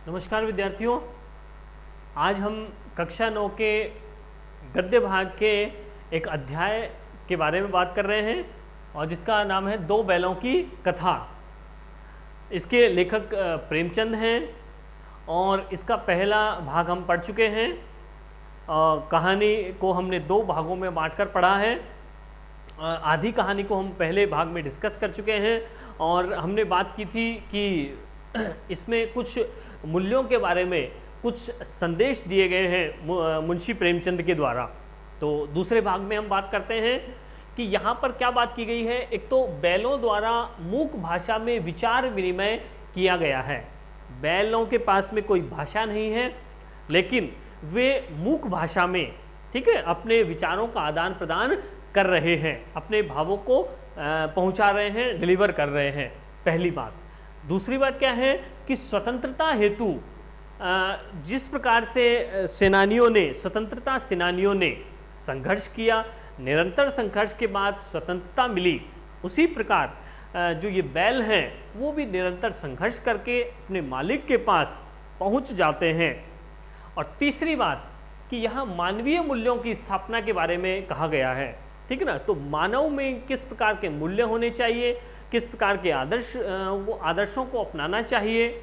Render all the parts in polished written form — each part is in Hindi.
नमस्कार विद्यार्थियों, आज हम कक्षा 9 के गद्य भाग के एक अध्याय के बारे में बात कर रहे हैं और जिसका नाम है दो बैलों की कथा। इसके लेखक प्रेमचंद हैं और इसका पहला भाग हम पढ़ चुके हैं। कहानी को हमने दो भागों में बांटकर पढ़ा है। आधी कहानी को हम पहले भाग में डिस्कस कर चुके हैं और हमने बात की थी कि इसमें कुछ मूल्यों के बारे में कुछ संदेश दिए गए हैं मुंशी प्रेमचंद के द्वारा। तो दूसरे भाग में हम बात करते हैं कि यहाँ पर क्या बात की गई है। एक तो बैलों द्वारा मूक भाषा में विचार विनिमय किया गया है। बैलों के पास में कोई भाषा नहीं है, लेकिन वे मूक भाषा में, ठीक है, अपने विचारों का आदान प्रदान कर रहे हैं, अपने भावों को पहुंचा रहे हैं, डिलीवर कर रहे हैं। पहली बात। दूसरी बात क्या है कि स्वतंत्रता हेतु जिस प्रकार से स्वतंत्रता सेनानियों ने संघर्ष किया, निरंतर संघर्ष के बाद स्वतंत्रता मिली, उसी प्रकार जो ये बैल हैं वो भी निरंतर संघर्ष करके अपने मालिक के पास पहुंच जाते हैं। और तीसरी बात कि यहाँ मानवीय मूल्यों की स्थापना के बारे में कहा गया है, ठीक है ना। तो मानव में किस प्रकार के मूल्य होने चाहिए, किस प्रकार के आदर्शों को अपनाना चाहिए,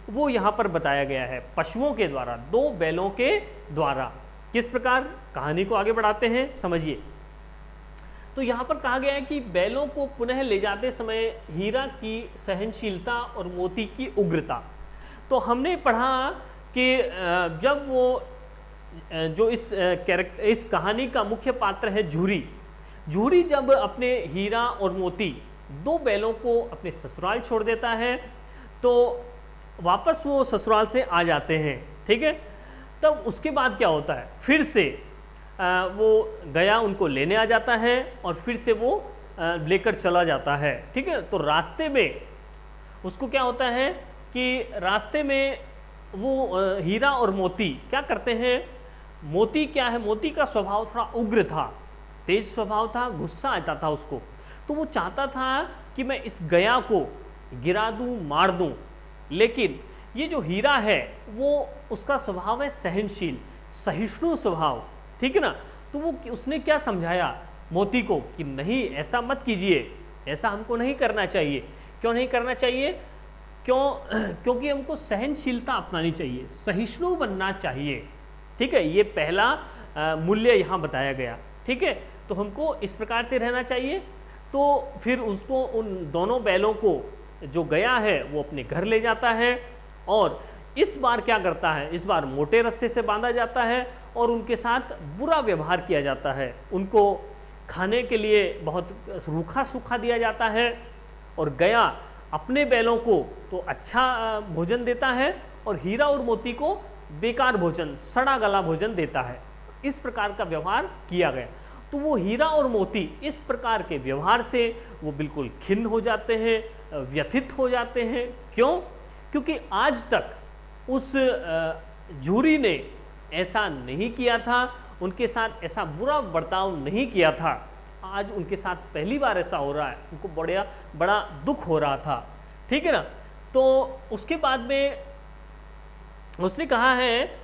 वो यहाँ पर बताया गया है पशुओं के द्वारा, दो बैलों के द्वारा। किस प्रकार कहानी को आगे बढ़ाते हैं, समझिए। तो यहाँ पर कहा गया है कि बैलों को पुनः ले जाते समय हीरा की सहनशीलता और मोती की उग्रता। तो हमने पढ़ा कि जब वो जो इस कहानी का मुख्य पात्र है झूरी जब अपने हीरा और मोती दो बैलों को अपने ससुराल छोड़ देता है तो वापस वो ससुराल से आ जाते हैं, ठीक है। तब उसके बाद क्या होता है, फिर से वो गया उनको लेने आ जाता है और फिर से वो लेकर चला जाता है, ठीक है। तो रास्ते में उसको क्या होता है कि रास्ते में वो हीरा और मोती क्या करते हैं। मोती क्या है, मोती का स्वभाव थोड़ा उग्र था, तेज स्वभाव था, गुस्सा आता था उसको। तो वो चाहता था कि मैं इस गया को गिरा दूं, मार दूं, लेकिन ये जो हीरा है वो उसका स्वभाव है सहनशील, सहिष्णु स्वभाव, ठीक है ना। तो वो उसने क्या समझाया मोती को कि नहीं, ऐसा मत कीजिए, ऐसा हमको नहीं करना चाहिए। क्यों नहीं करना चाहिए? क्योंकि हमको सहनशीलता अपनानी चाहिए, सहिष्णु बनना चाहिए, ठीक है। ये पहला मूल्य यहाँ बताया गया, ठीक है। तो हमको इस प्रकार से रहना चाहिए। तो फिर उसको उन दोनों बैलों को जो गया है वो अपने घर ले जाता है और इस बार क्या करता है, इस बार मोटे रस्से से बांधा जाता है और उनके साथ बुरा व्यवहार किया जाता है। उनको खाने के लिए बहुत रूखा सूखा दिया जाता है और गया अपने बैलों को तो अच्छा भोजन देता है और हीरा और मोती को बेकार भोजन, सड़ा गला भोजन देता है। इस प्रकार का व्यवहार किया गया। तो वो हीरा और मोती इस प्रकार के व्यवहार से वो बिल्कुल खिन्न हो जाते हैं, व्यथित हो जाते हैं। क्यों? क्योंकि आज तक उस झूरी ने ऐसा नहीं किया था, उनके साथ ऐसा बुरा बर्ताव नहीं किया था। आज उनके साथ पहली बार ऐसा हो रहा है, उनको बड़ा दुख हो रहा था, ठीक है ना। तो उसके बाद में उसने कहा है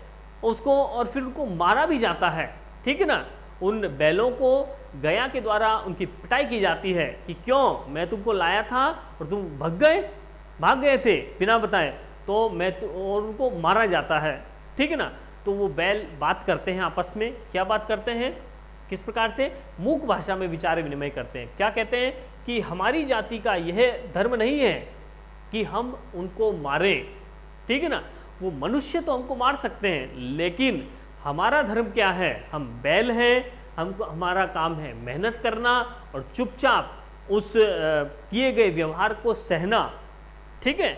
उसको, और फिर उनको मारा भी जाता है, ठीक है ना। उन बैलों को गया के द्वारा उनकी पिटाई की जाती है कि क्यों, मैं तुमको लाया था और तुम भाग गए थे बिना बताए, तो और उनको मारा जाता है, ठीक है ना। तो वो बैल बात करते हैं आपस में। क्या बात करते हैं, किस प्रकार से? मूक भाषा में विचार विनिमय करते हैं। क्या कहते हैं कि हमारी जाति का यह धर्म नहीं है कि हम उनको मारें, ठीक है ना। वो मनुष्य तो हमको मार सकते हैं, लेकिन हमारा धर्म क्या है, हम बैल हैं, हमारा काम है मेहनत करना और चुपचाप उस किए गए व्यवहार को सहना, ठीक है।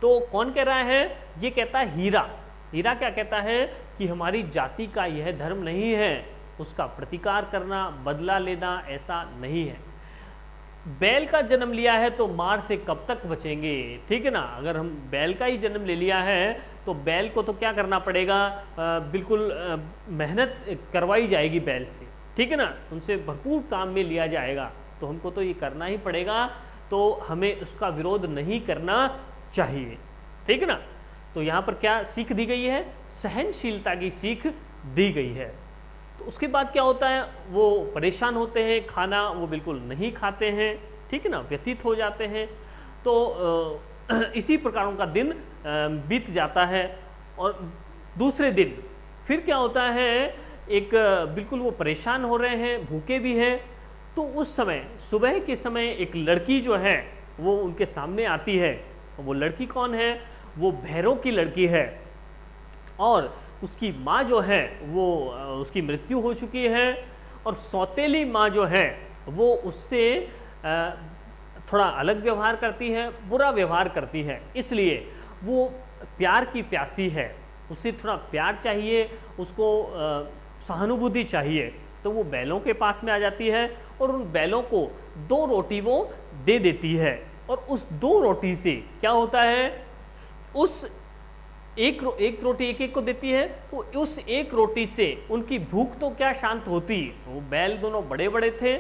तो कौन कह रहा है? ये कहता है हीरा क्या कहता है कि हमारी जाति का यह धर्म नहीं है, उसका प्रतिकार करना, बदला लेना ऐसा नहीं है। बैल का जन्म लिया है तो मार से कब तक बचेंगे, ठीक है ना। अगर हम बैल का ही जन्म ले लिया है तो बैल को तो क्या करना पड़ेगा, बिल्कुल मेहनत करवाई जाएगी बैल से, ठीक है ना। उनसे भरपूर काम में लिया जाएगा, तो हमको तो ये करना ही पड़ेगा। तो हमें उसका विरोध नहीं करना चाहिए, ठीक है ना। तो यहाँ पर क्या सीख दी गई है? सहनशीलता की सीख दी गई है। तो उसके बाद क्या होता है, वो परेशान होते हैं, खाना वो बिल्कुल नहीं खाते हैं, ठीक है ना, व्यतीत हो जाते हैं। तो इसी प्रकार उनका दिन बीत जाता है। और दूसरे दिन फिर क्या होता है, एक बिल्कुल वो परेशान हो रहे हैं, भूखे भी हैं। तो उस समय सुबह के समय एक लड़की जो है वो उनके सामने आती है। वो लड़की कौन है? वो भैरव की लड़की है, और उसकी माँ जो है वो उसकी मृत्यु हो चुकी है, और सौतेली माँ जो है वो उससे थोड़ा अलग व्यवहार करती है, बुरा व्यवहार करती है। इसलिए वो प्यार की प्यासी है, उसे थोड़ा प्यार चाहिए, उसको सहानुभूति चाहिए। तो वो बैलों के पास में आ जाती है और उन बैलों को 2 रोटी वो दे देती है। और उस 2 रोटी से क्या होता है, उस एक रोटी एक को देती है, तो उस एक रोटी से उनकी भूख तो क्या शांत होती। वो बैल दोनों बड़े बड़े थे,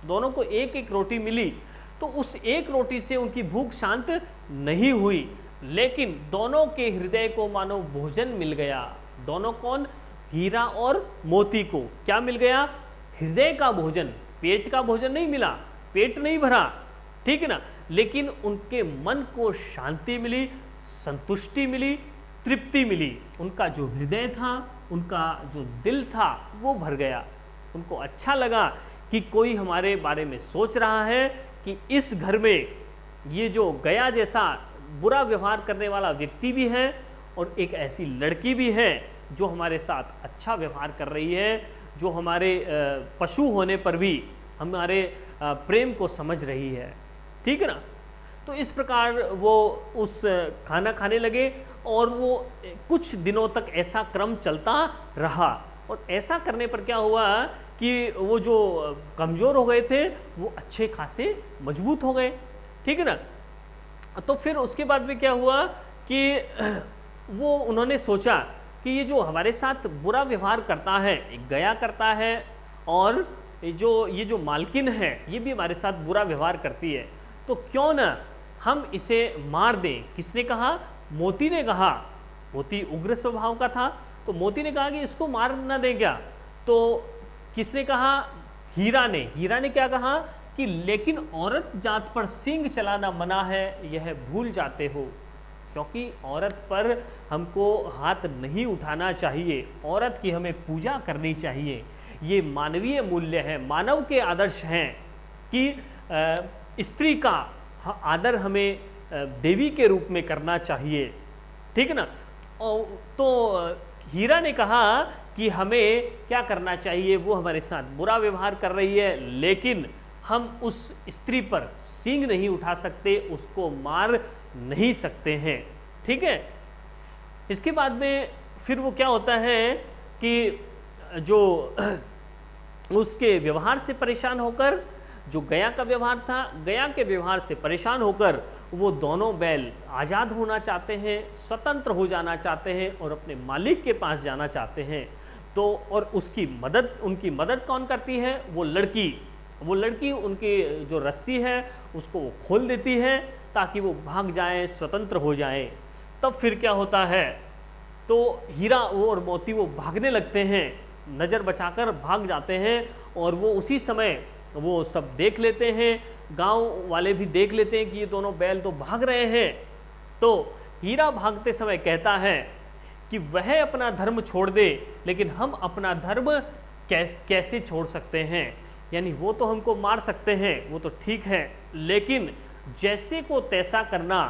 दोनों को एक रोटी मिली, तो उस एक रोटी से उनकी भूख शांत नहीं हुई, लेकिन दोनों के हृदय को मानो भोजन मिल गया। दोनों कौन? हीरा और मोती को क्या मिल गया? हृदय का भोजन। पेट का भोजन नहीं मिला, पेट नहीं भरा, ठीक है ना, लेकिन उनके मन को शांति मिली, संतुष्टि मिली, तृप्ति मिली। उनका जो हृदय था, उनका जो दिल था, वो भर गया। उनको अच्छा लगा कि कोई हमारे बारे में सोच रहा है कि इस घर में ये जो गया जैसा बुरा व्यवहार करने वाला व्यक्ति भी है, और एक ऐसी लड़की भी है जो हमारे साथ अच्छा व्यवहार कर रही है, जो हमारे पशु होने पर भी हमारे प्रेम को समझ रही है, ठीक है ना। तो इस प्रकार वो उस खाना खाने लगे, और वो कुछ दिनों तक ऐसा क्रम चलता रहा। और ऐसा करने पर क्या हुआ कि वो जो कमज़ोर हो गए थे वो अच्छे खासे मजबूत हो गए, ठीक है ना। तो फिर उसके बाद में क्या हुआ कि वो उन्होंने सोचा कि ये जो हमारे साथ बुरा व्यवहार करता है, गया करता है, और ये जो मालकिन है ये भी हमारे साथ बुरा व्यवहार करती है, तो क्यों ना हम इसे मार दें। किसने कहा? मोती ने कहा। मोती उग्र स्वभाव का था, तो मोती ने कहा कि इसको मार ना दें क्या। तो किसने कहा? हीरा ने। हीरा ने क्या कहा कि लेकिन औरत जात पर सींग चलाना मना है, यह भूल जाते हो। क्योंकि औरत पर हमको हाथ नहीं उठाना चाहिए, औरत की हमें पूजा करनी चाहिए। ये मानवीय मूल्य है, मानव के आदर्श हैं कि स्त्री का आदर हमें देवी के रूप में करना चाहिए, ठीक है ना। तो हीरा ने कहा कि हमें क्या करना चाहिए, वो हमारे साथ बुरा व्यवहार कर रही है, लेकिन हम उस स्त्री पर सींग नहीं उठा सकते, उसको मार नहीं सकते हैं, ठीक है। इसके बाद में फिर वो क्या होता है कि जो उसके व्यवहार से परेशान होकर, जो गया का व्यवहार था, गया के व्यवहार से परेशान होकर वो दोनों बैल आज़ाद होना चाहते हैं, स्वतंत्र हो जाना चाहते हैं और अपने मालिक के पास जाना चाहते हैं। तो और उनकी मदद कौन करती है? वो लड़की उनकी जो रस्सी है उसको वो खोल देती है ताकि वो भाग जाएं, स्वतंत्र हो जाएं। तब फिर क्या होता है, तो हीरा और मोती वो भागने लगते हैं, नज़र बचाकर भाग जाते हैं, और वो उसी समय वो सब देख लेते हैं, गांव वाले भी देख लेते हैं कि ये दोनों बैल तो भाग रहे हैं। तो हीरा भागते समय कहता है कि वह अपना धर्म छोड़ दे, लेकिन हम अपना धर्म कैसे छोड़ सकते हैं। यानी वो तो हमको मार सकते हैं, वो तो ठीक है, लेकिन जैसे को तैसा करना,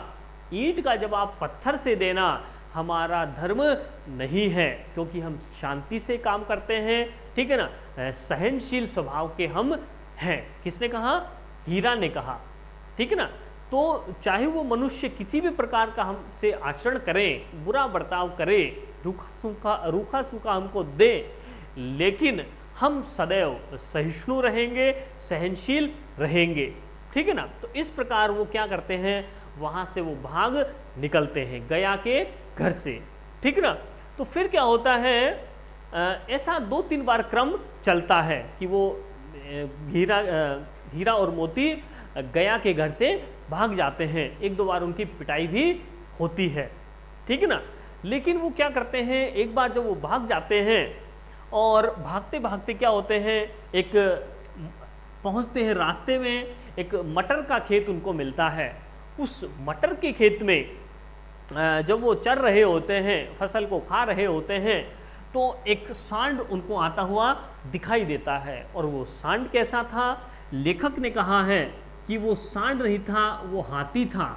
ईंट का जवाब पत्थर से देना हमारा धर्म नहीं है, क्योंकि हम शांति से काम करते हैं, ठीक है ना, सहनशील स्वभाव के हम हैं। किसने कहा? हीरा ने कहा, ठीक है ना। तो चाहे वो मनुष्य किसी भी प्रकार का हमसे आचरण करें, बुरा बर्ताव करे, रूखा सूखा हमको दे, लेकिन हम सदैव सहिष्णु रहेंगे, सहनशील रहेंगे, ठीक है ना। तो इस प्रकार वो क्या करते हैं, वहां से वो भाग निकलते हैं गया के घर से, ठीक है ना। तो फिर क्या होता है, ऐसा 2-3 बार क्रम चलता है कि वो हीरा और मोती गया के घर से भाग जाते हैं। 1-2 बार उनकी पिटाई भी होती है, ठीक है ना। लेकिन वो क्या करते हैं, एक बार जब वो भाग जाते हैं और भागते भागते क्या होते हैं, एक पहुंचते हैं रास्ते में, एक मटर का खेत उनको मिलता है। उस मटर के खेत में जब वो चर रहे होते हैं, फसल को खा रहे होते हैं, तो एक सांड उनको आता हुआ दिखाई देता है। और वो सांड कैसा था, लेखक ने कहा है कि वो सांड नहीं था, वो हाथी था।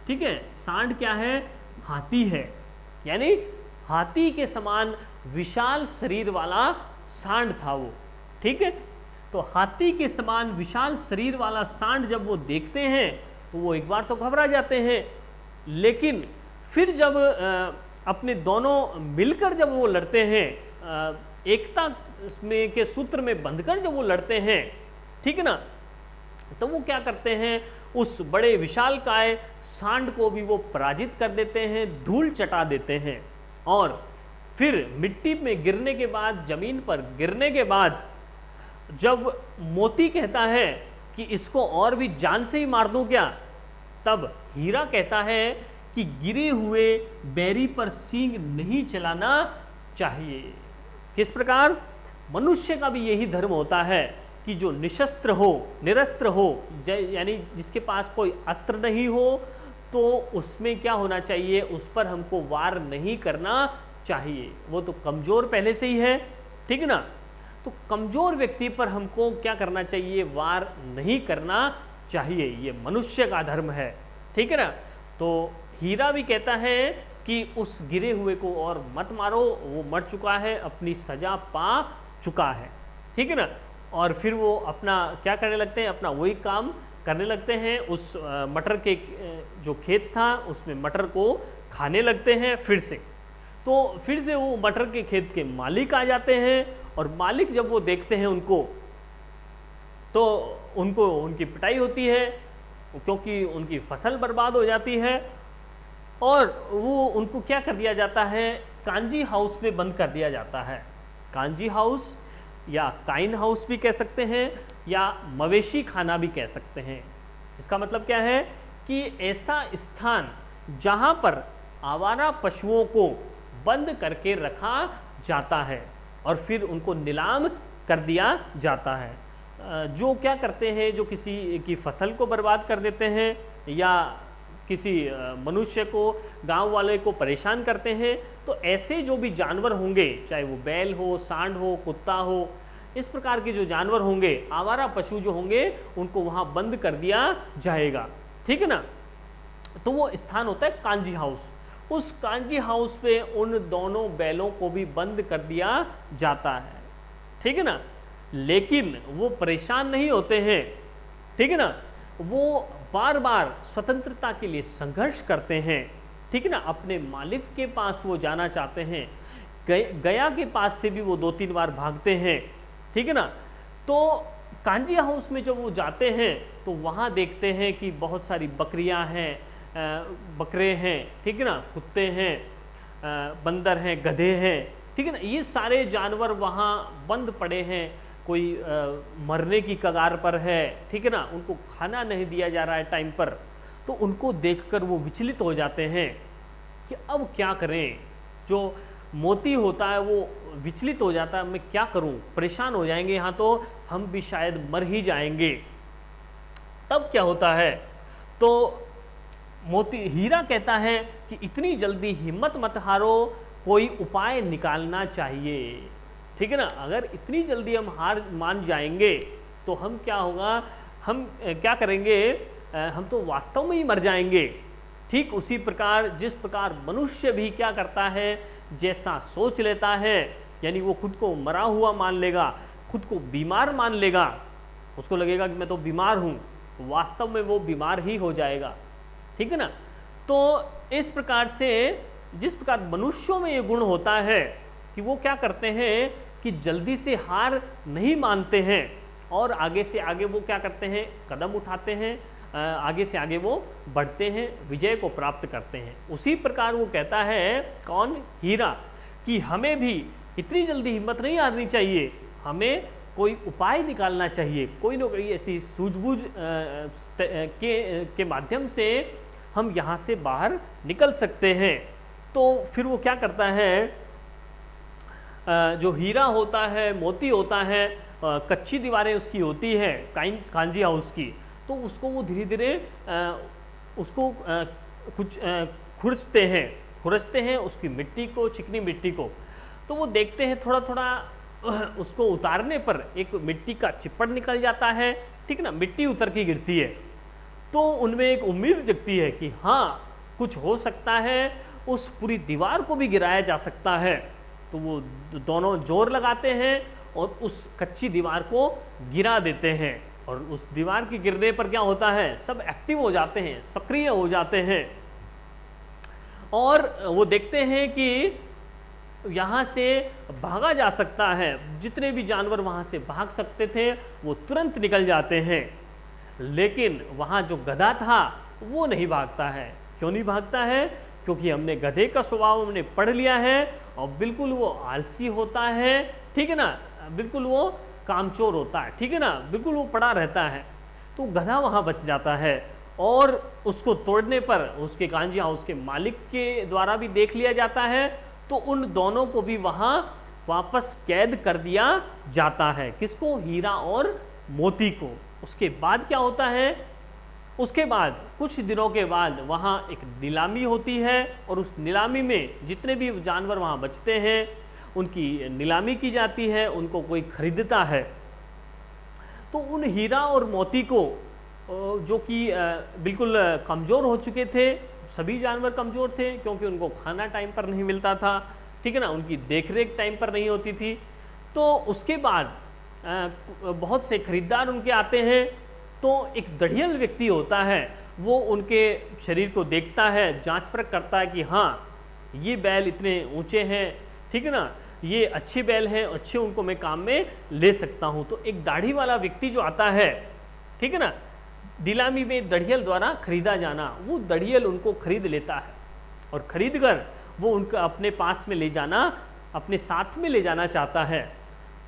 ठीक है, सांड क्या है, हाथी है, यानी हाथी के समान विशाल शरीर वाला सांड था वो। ठीक है, तो हाथी के समान विशाल शरीर वाला सांड जब वो देखते हैं तो वो एक बार तो घबरा जाते हैं, लेकिन फिर जब अपने दोनों मिलकर जब वो लड़ते हैं, एकता में के सूत्र में बंधकर जब वो लड़ते हैं, ठीक है ना, तो वो क्या करते हैं, उस बड़े विशालकाय सांड को भी वो पराजित कर देते हैं, धूल चटा देते हैं। और फिर मिट्टी में गिरने के बाद, जमीन पर गिरने के बाद, जब मोती कहता है कि इसको और भी जान से ही मार दूं क्या, तब हीरा कहता है कि गिरे हुए बैरी पर सींग नहीं चलाना चाहिए। किस प्रकार, मनुष्य का भी यही धर्म होता है कि जो निशस्त्र हो, निरस्त्र हो, यानी जिसके पास कोई अस्त्र नहीं हो, तो उसमें क्या होना चाहिए, उस पर हमको वार नहीं करना चाहिए। वो तो कमजोर पहले से ही है, ठीक है ना, तो कमजोर व्यक्ति पर हमको क्या करना चाहिए, वार नहीं करना चाहिए। ये मनुष्य का धर्म है, ठीक है ना। तो हीरा भी कहता है कि उस गिरे हुए को और मत मारो, वो मर चुका है, अपनी सजा पा चुका है, ठीक है ना। और फिर वो अपना क्या करने लगते हैं, अपना वही काम करने लगते हैं। उस मटर के जो खेत था उसमें मटर को खाने लगते हैं फिर से। तो फिर से वो मटर के खेत के मालिक आ जाते हैं, और मालिक जब वो देखते हैं उनको, तो उनको उनकी पिटाई होती है, क्योंकि उनकी फसल बर्बाद हो जाती है। और वो उनको क्या कर दिया जाता है, कांजी हाउस में बंद कर दिया जाता है। कांजी हाउस या काइन हाउस भी कह सकते हैं, या मवेशी खाना भी कह सकते हैं। इसका मतलब क्या है कि ऐसा स्थान जहां पर आवारा पशुओं को बंद करके रखा जाता है और फिर उनको नीलाम कर दिया जाता है। जो क्या करते हैं, जो किसी की फसल को बर्बाद कर देते हैं या किसी मनुष्य को, गांव वाले को परेशान करते हैं, तो ऐसे जो भी जानवर होंगे, चाहे वो बैल हो, सांड हो, कुत्ता हो, इस प्रकार के जो जानवर होंगे, आवारा पशु जो होंगे, उनको वहां बंद कर दिया जाएगा, ठीक है ना। तो वो स्थान होता है कांजी हाउस। उस कांजी हाउस पे उन दोनों बैलों को भी बंद कर दिया जाता है, ठीक है ना। लेकिन वो परेशान नहीं होते हैं, ठीक है ना, वो बार बार स्वतंत्रता के लिए संघर्ष करते हैं, ठीक है ना। अपने मालिक के पास वो जाना चाहते हैं, गया के पास से भी वो 2-3 बार भागते हैं, ठीक है ना। तो कांजी हाउस में जब वो जाते हैं तो वहाँ देखते हैं कि बहुत सारी बकरियाँ हैं, बकरे हैं, ठीक है ना, कुत्ते हैं, बंदर हैं, गधे हैं, ठीक है ना। ये सारे जानवर वहाँ बंद पड़े हैं, कोई मरने की कगार पर है, ठीक है ना, उनको खाना नहीं दिया जा रहा है टाइम पर। तो उनको देखकर वो विचलित हो जाते हैं कि अब क्या करें। जो मोती होता है वो विचलित हो जाता है, मैं क्या करूं, परेशान हो जाएंगे यहाँ, तो हम भी शायद मर ही जाएंगे। तब क्या होता है, तो मोती हीरा कहता है कि इतनी जल्दी हिम्मत मत हारो, कोई उपाय निकालना चाहिए, ठीक है ना। अगर इतनी जल्दी हम हार मान जाएंगे तो हम क्या होगा, हम क्या करेंगे, हम तो वास्तव में ही मर जाएंगे। ठीक उसी प्रकार जिस प्रकार मनुष्य भी क्या करता है, जैसा सोच लेता है, यानी वो खुद को मरा हुआ मान लेगा, खुद को बीमार मान लेगा, उसको लगेगा कि मैं तो बीमार हूँ, वास्तव में वो बीमार ही हो जाएगा, ठीक है ना। तो इस प्रकार से जिस प्रकार मनुष्यों में ये गुण होता है कि वो क्या करते हैं कि जल्दी से हार नहीं मानते हैं, और आगे से आगे वो क्या करते हैं, कदम उठाते हैं, आगे से आगे वो बढ़ते हैं, विजय को प्राप्त करते हैं। उसी प्रकार वो कहता है, कौन, हीरा, कि हमें भी इतनी जल्दी हिम्मत नहीं हारनी चाहिए, हमें कोई उपाय निकालना चाहिए, कोई न कोई ऐसी सूझबूझ के माध्यम से हम यहाँ से बाहर निकल सकते हैं, तो फिर वो क्या करता है, जो हीरा होता है, मोती होता है, कच्ची दीवारें उसकी होती है कांजी हाउस की, तो उसको वो धीरे धीरे उसको कुछ खुरचते हैं उसकी मिट्टी को, चिकनी मिट्टी को। तो वो देखते हैं थोड़ा थोड़ा उसको उतारने पर एक मिट्टी का चिप्पड़ निकल जाता है, ठीक ना, मिट्टी उतर के गिरती है। तो उनमें एक उम्मीद जगती है कि हाँ कुछ हो सकता है, उस पूरी दीवार को भी गिराया जा सकता है। तो वो दोनों जोर लगाते हैं और उस कच्ची दीवार को गिरा देते हैं, और उस दीवार के गिरने पर क्या होता है, सब एक्टिव हो जाते हैं, सक्रिय हो जाते हैं, और वो देखते हैं कि यहाँ से भागा जा सकता है। जितने भी जानवर वहाँ से भाग सकते थे वो तुरंत निकल जाते हैं, लेकिन वहाँ जो गधा था वो नहीं भागता है। क्यों नहीं भागता है? क्योंकि हमने गधे का स्वभाव हमने पढ़ लिया है, और बिल्कुल वो आलसी होता है, ठीक है ना, बिल्कुल वो कामचोर होता है, ठीक है ना, बिल्कुल वो पड़ा रहता है। तो गधा वहाँ बच जाता है, और उसको तोड़ने पर उसके कांजी हाउस के मालिक के द्वारा भी देख लिया जाता है, तो उन दोनों को भी वहाँ वापस कैद कर दिया जाता है। किसको? हीरा और मोती को। उसके बाद क्या होता है, उसके बाद कुछ दिनों के बाद वहाँ एक नीलामी होती है, और उस नीलामी में जितने भी जानवर वहाँ बचते हैं उनकी नीलामी की जाती है, उनको कोई खरीदता है। तो उन हीरा और मोती को, जो कि बिल्कुल कमज़ोर हो चुके थे, सभी जानवर कमज़ोर थे क्योंकि उनको खाना टाइम पर नहीं मिलता था, ठीक है ना, उनकी देखरेख टाइम पर नहीं होती थी। तो उसके बाद बहुत से खरीदार उनके आते हैं। तो एक दढ़ियल व्यक्ति होता है, वो उनके शरीर को देखता है, जांच परख करता है कि हाँ ये बैल इतने ऊंचे हैं, ठीक है ना, ये अच्छे बैल हैं, अच्छे, उनको मैं काम में ले सकता हूँ। तो एक दाढ़ी वाला व्यक्ति जो आता है, ठीक है ना, नीलामी में दढ़ियल द्वारा खरीदा जाना, वो दढ़ियल उनको खरीद लेता है, और खरीद कर वो उनका अपने पास में ले जाना, अपने साथ में ले जाना चाहता है।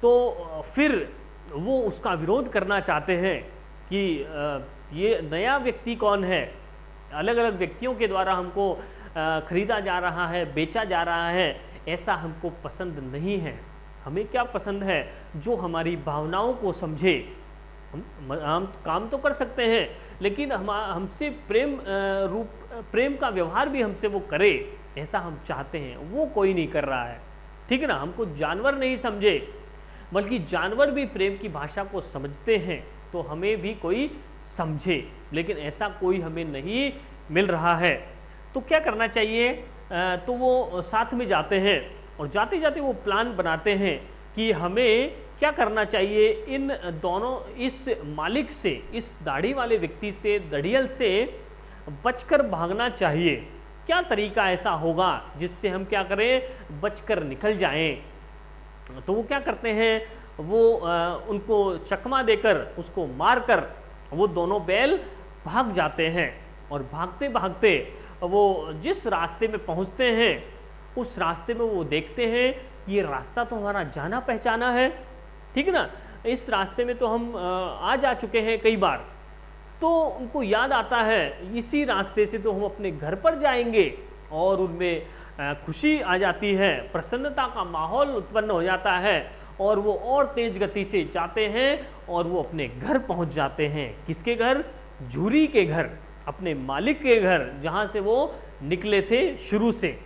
तो फिर वो उसका विरोध करना चाहते हैं कि ये नया व्यक्ति कौन है, अलग अलग व्यक्तियों के द्वारा हमको खरीदा जा रहा है, बेचा जा रहा है, ऐसा हमको पसंद नहीं है। हमें क्या पसंद है? जो हमारी भावनाओं को समझे। हम काम तो कर सकते हैं, लेकिन हमसे प्रेम का व्यवहार भी हमसे वो करे, ऐसा हम चाहते हैं। वो कोई नहीं कर रहा है, ठीक है ना। हमको जानवर नहीं समझे, बल्कि जानवर भी प्रेम की भाषा को समझते हैं, तो हमें भी कोई समझे, लेकिन ऐसा कोई हमें नहीं मिल रहा है। तो क्या करना चाहिए? तो वो साथ में जाते हैं, और जाते जाते वो प्लान बनाते हैं कि हमें क्या करना चाहिए। इन दोनों, इस मालिक से, इस दाढ़ी वाले व्यक्ति से, दढ़ियल से बचकर भागना चाहिए। क्या तरीका ऐसा होगा जिससे हम क्या करें, बचकर निकल जाएं। तो वो क्या करते हैं, वो उनको चकमा देकर, उसको मारकर वो दोनों बैल भाग जाते हैं। और भागते भागते वो जिस रास्ते में पहुंचते हैं, उस रास्ते में वो देखते हैं कि ये रास्ता तो हमारा जाना पहचाना है, ठीक है ना, इस रास्ते में तो हम आ जा चुके हैं कई बार। तो उनको याद आता है, इसी रास्ते से तो हम अपने घर पर जाएंगे, और उनमें खुशी आ जाती है, प्रसन्नता का माहौल उत्पन्न हो जाता है, और वो और तेज गति से जाते हैं, और वो अपने घर पहुंच जाते हैं। किसके घर? झूरी के घर, अपने मालिक के घर, जहां से वो निकले थे शुरू से,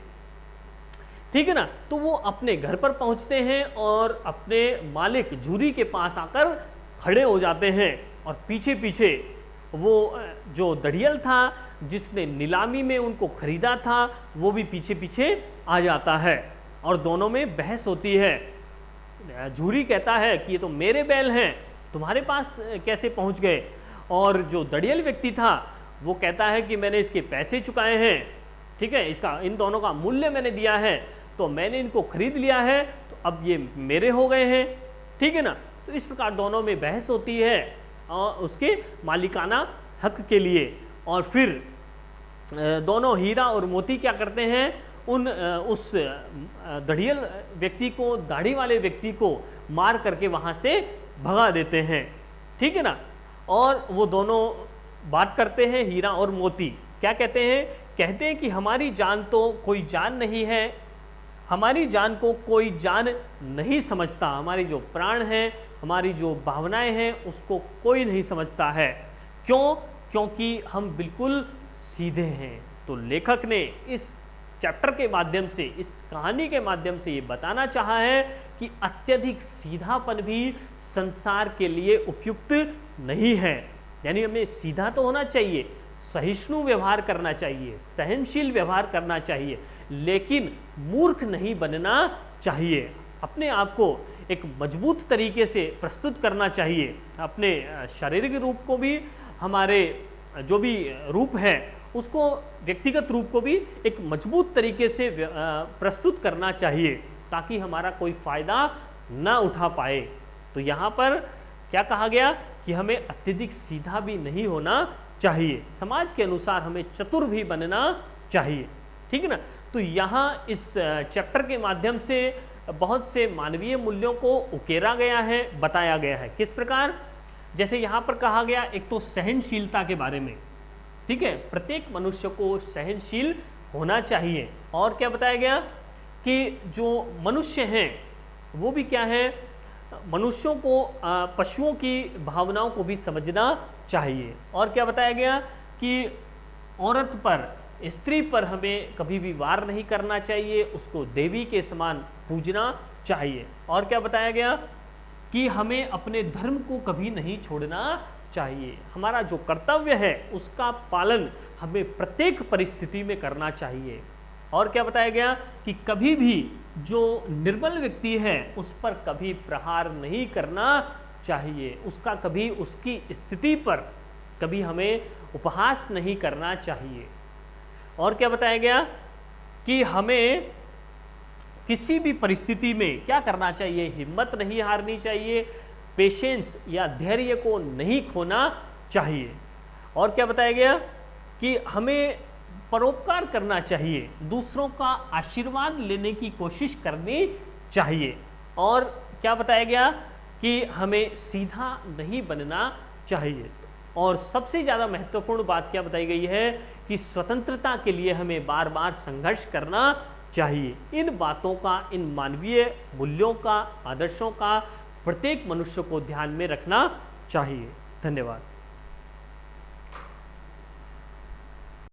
ठीक है ना। तो वो अपने घर पर पहुंचते हैं, और अपने मालिक झूरी के पास आकर खड़े हो जाते हैं, और पीछे पीछे वो जो दढ़ियल था, जिसने नीलामी में उनको खरीदा था, वो भी पीछे पीछे आ जाता है, और दोनों में बहस होती है। झूरी कहता है कि ये तो मेरे बैल हैं, तुम्हारे पास कैसे पहुंच गए? और जो दढ़ियल व्यक्ति था वो कहता है कि मैंने इसके पैसे चुकाए हैं, ठीक है, इसका, इन दोनों का मूल्य मैंने दिया है, तो मैंने इनको खरीद लिया है, तो अब ये मेरे हो गए हैं, ठीक है ना। तो इस प्रकार दोनों में बहस होती है, और उसके मालिकाना हक के लिए। और फिर दोनों हीरा और मोती क्या करते हैं, उस दढ़ियल व्यक्ति को, दाढ़ी वाले व्यक्ति को मार करके वहाँ से भगा देते हैं, ठीक है ना। और वो दोनों बात करते हैं, हीरा और मोती क्या कहते हैं कहते हैं कि हमारी जान तो कोई जान नहीं है, हमारी जान को कोई जान नहीं समझता, हमारी जो प्राण है, हमारी जो भावनाएं हैं, उसको कोई नहीं समझता है। क्यों? क्योंकि हम बिल्कुल सीधे हैं। तो लेखक ने इस चैप्टर के माध्यम से, इस कहानी के माध्यम से ये बताना चाहा है कि अत्यधिक सीधापन भी संसार के लिए उपयुक्त नहीं है। यानी हमें सीधा तो होना चाहिए, सहिष्णु व्यवहार करना चाहिए, सहनशील व्यवहार करना चाहिए, लेकिन मूर्ख नहीं बनना चाहिए। अपने आप को एक मजबूत तरीके से प्रस्तुत करना चाहिए, अपने शारीरिक रूप को भी, हमारे जो भी रूप है उसको, व्यक्तिगत रूप को भी एक मजबूत तरीके से प्रस्तुत करना चाहिए, ताकि हमारा कोई फायदा ना उठा पाए। तो यहाँ पर क्या कहा गया कि हमें अत्यधिक सीधा भी नहीं होना चाहिए, समाज के अनुसार हमें चतुर भी बनना चाहिए। ठीक है ना। तो यहाँ इस चैप्टर के माध्यम से बहुत से मानवीय मूल्यों को उकेरा गया है, बताया गया है। किस प्रकार? जैसे यहाँ पर कहा गया एक तो सहनशीलता के बारे में, ठीक है, प्रत्येक मनुष्य को सहनशील होना चाहिए। और क्या बताया गया कि जो मनुष्य हैं वो भी क्या है, मनुष्यों को पशुओं की भावनाओं को भी समझना चाहिए। और क्या बताया गया कि औरत पर, स्त्री पर हमें कभी भी वार नहीं करना चाहिए, उसको देवी के समान पूजना चाहिए। और क्या बताया गया कि हमें अपने धर्म को कभी नहीं छोड़ना चाहिए, हमारा जो कर्तव्य है उसका पालन हमें प्रत्येक परिस्थिति में करना चाहिए। और क्या बताया गया कि कभी भी जो निर्बल व्यक्ति है उस पर कभी प्रहार नहीं करना चाहिए, उसका कभी, उसकी स्थिति पर कभी हमें उपहास नहीं करना चाहिए। और क्या बताया गया कि हमें किसी भी परिस्थिति में क्या करना चाहिए, हिम्मत नहीं हारनी चाहिए, पेशेंस या धैर्य को नहीं खोना चाहिए। और क्या बताया गया कि हमें परोपकार करना चाहिए, दूसरों का आशीर्वाद लेने की कोशिश करनी चाहिए। और क्या बताया गया कि हमें सीधा नहीं बनना चाहिए। और सबसे ज़्यादा महत्वपूर्ण बात क्या बताई गई है कि स्वतंत्रता के लिए हमें बार बार संघर्ष करना चाहिए। इन बातों का, इन मानवीय मूल्यों का, आदर्शों का प्रत्येक मनुष्य को ध्यान में रखना चाहिए। धन्यवाद।